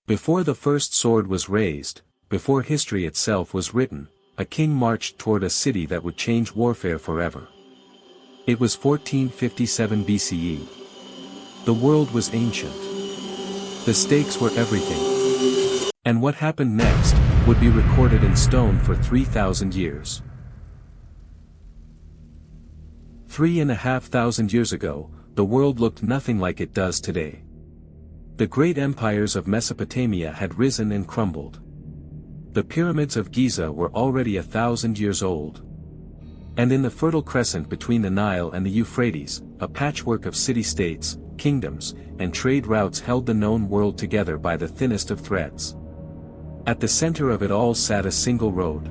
Before the first sword was raised, before history itself was written, a king marched toward a city that would change warfare forever. It was 1457 BCE. The world was ancient. The stakes were everything. And what happened next would be recorded in stone for 3,000 years. 3,500 years ago, the world looked nothing like it does today. The great empires of Mesopotamia had risen and crumbled. The pyramids of Giza were already 1,000 years old. And in the Fertile Crescent between the Nile and the Euphrates, a patchwork of city-states, kingdoms, and trade routes held the known world together by the thinnest of threads. At the center of it all sat a single road.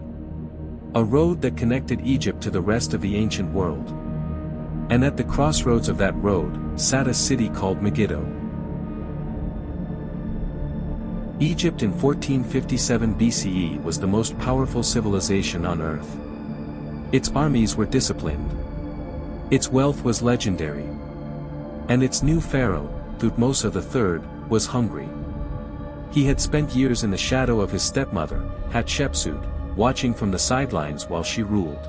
A road that connected Egypt to the rest of the ancient world. And at the crossroads of that road, sat a city called Megiddo. Egypt in 1457 BCE was the most powerful civilization on earth. Its armies were disciplined. Its wealth was legendary. And its new pharaoh, Thutmose III, was hungry. He had spent years in the shadow of his stepmother, Hatshepsut, watching from the sidelines while she ruled.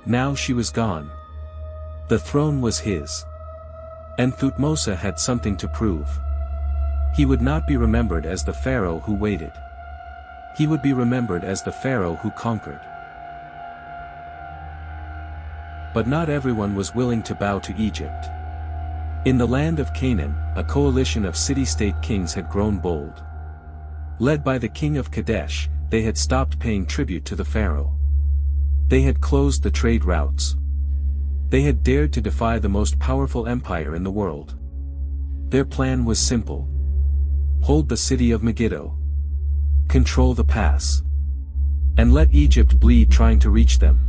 Now she was gone. The throne was his. And Thutmose had something to prove. He would not be remembered as the pharaoh who waited. He would be remembered as the pharaoh who conquered. But not everyone was willing to bow to Egypt. In the land of Canaan, a coalition of city-state kings had grown bold. Led by the king of Kadesh, they had stopped paying tribute to the pharaoh. They had closed the trade routes. They had dared to defy the most powerful empire in the world. Their plan was simple. Hold the city of Megiddo. Control the pass. And let Egypt bleed trying to reach them.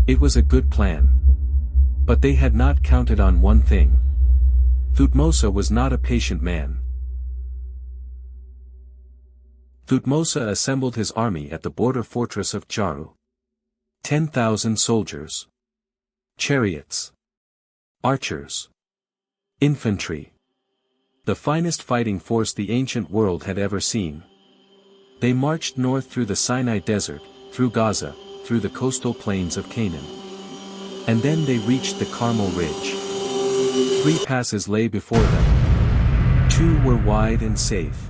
It was a good plan. But they had not counted on one thing. Thutmose was not a patient man. Thutmose assembled his army at the border fortress of Jaru. 10,000 soldiers. Chariots. Archers. Infantry. The finest fighting force the ancient world had ever seen. They marched north through the Sinai Desert, through Gaza, through the coastal plains of Canaan. And then they reached the Carmel Ridge. 3 passes lay before them. 2 were wide and safe.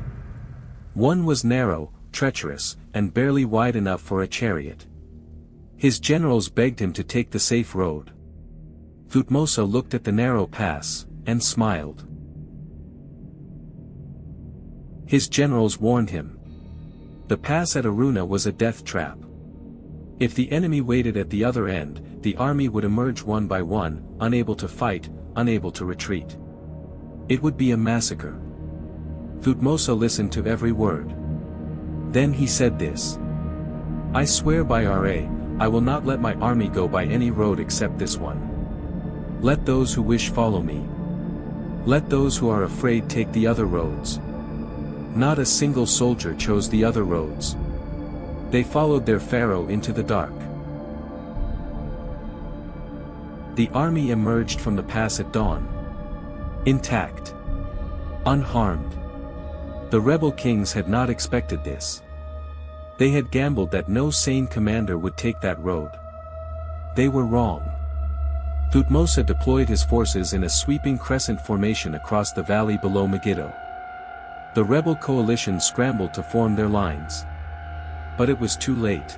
1 was narrow, treacherous, and barely wide enough for a chariot. His generals begged him to take the safe road. Thutmose looked at the narrow pass, and smiled. His generals warned him. The pass at Aruna was a death trap. If the enemy waited at the other end, the army would emerge one by one, unable to fight, unable to retreat. It would be a massacre. Thutmose listened to every word. Then he said this. I swear by Ra, I will not let my army go by any road except this one. Let those who wish follow me. Let those who are afraid take the other roads. Not a single soldier chose the other roads. They followed their pharaoh into the dark. The army emerged from the pass at dawn. Intact. Unharmed. The rebel kings had not expected this. They had gambled that no sane commander would take that road. They were wrong. Thutmose deployed his forces in a sweeping crescent formation across the valley below Megiddo. The rebel coalition scrambled to form their lines. But it was too late.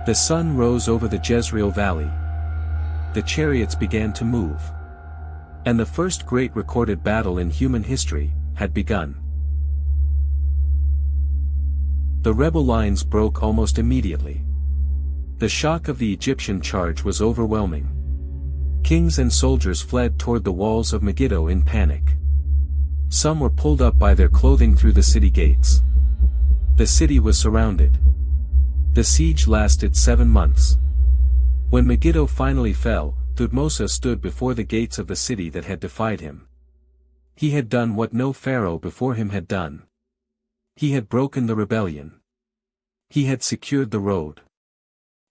The sun rose over the Jezreel Valley. The chariots began to move. And the first great recorded battle in human history had begun. The rebel lines broke almost immediately. The shock of the Egyptian charge was overwhelming. Kings and soldiers fled toward the walls of Megiddo in panic. Some were pulled up by their clothing through the city gates. The city was surrounded. The siege lasted 7 months. When Megiddo finally fell, Thutmose stood before the gates of the city that had defied him. He had done what no pharaoh before him had done. He had broken the rebellion. He had secured the road.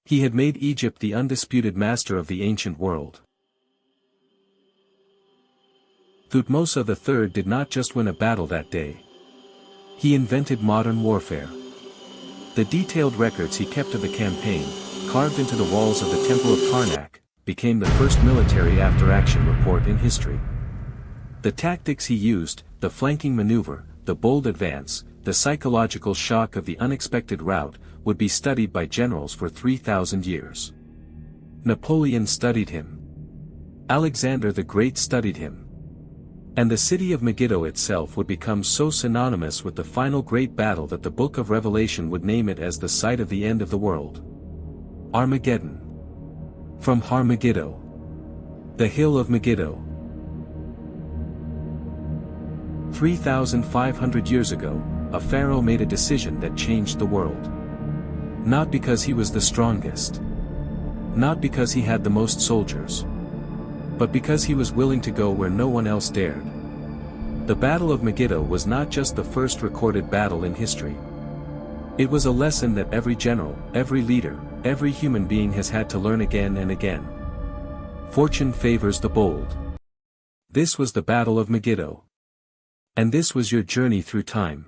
He had made Egypt the undisputed master of the ancient world. Thutmose III did not just win a battle that day. He invented modern warfare. The detailed records he kept of the campaign, carved into the walls of the Temple of Karnak, became the first military after-action report in history. The tactics he used, the flanking maneuver, the bold advance, the psychological shock of the unexpected rout, would be studied by generals for 3,000 years. Napoleon studied him. Alexander the Great studied him. And the city of Megiddo itself would become so synonymous with the final great battle that the book of Revelation would name it as the site of the end of the world. Armageddon. From Har Megiddo. The hill of Megiddo. 3,500 years ago, a pharaoh made a decision that changed the world. Not because he was the strongest. Not because he had the most soldiers. But because he was willing to go where no one else dared. The Battle of Megiddo was not just the first recorded battle in history. It was a lesson that every general, every leader, every human being has had to learn again and again. Fortune favors the bold. This was the Battle of Megiddo. And this was your journey through time.